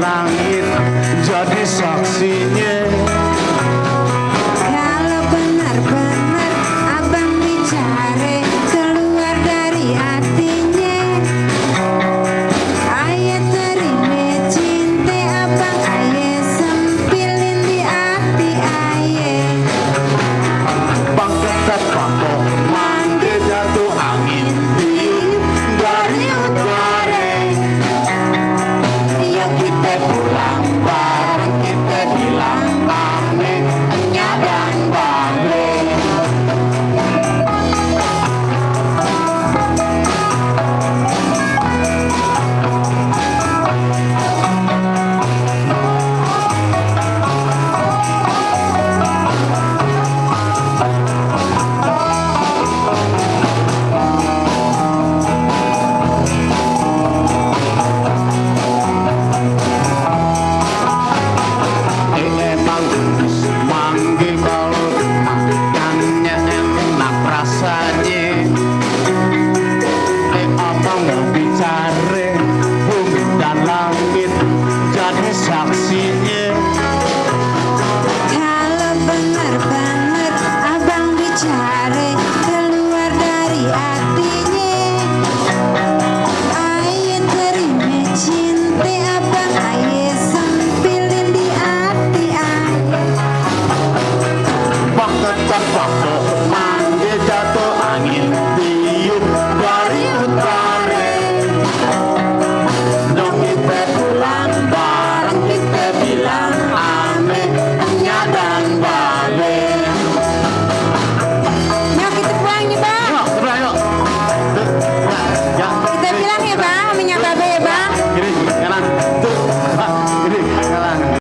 langit jadi saksinya. Kalau benar-benar abang bicara keluar dari hatinya, ayah terima cinta abang, ayah sempilin di hati ayah. Bang dekat bangkok mangga jatuh angin tiup dari utara. Ya kita pulang bareng, kita bilang amin, enya dan babe. Emang semanggi balut makannya enak rasanya. Abang mau bicara bumi dan langit jadi saksinya.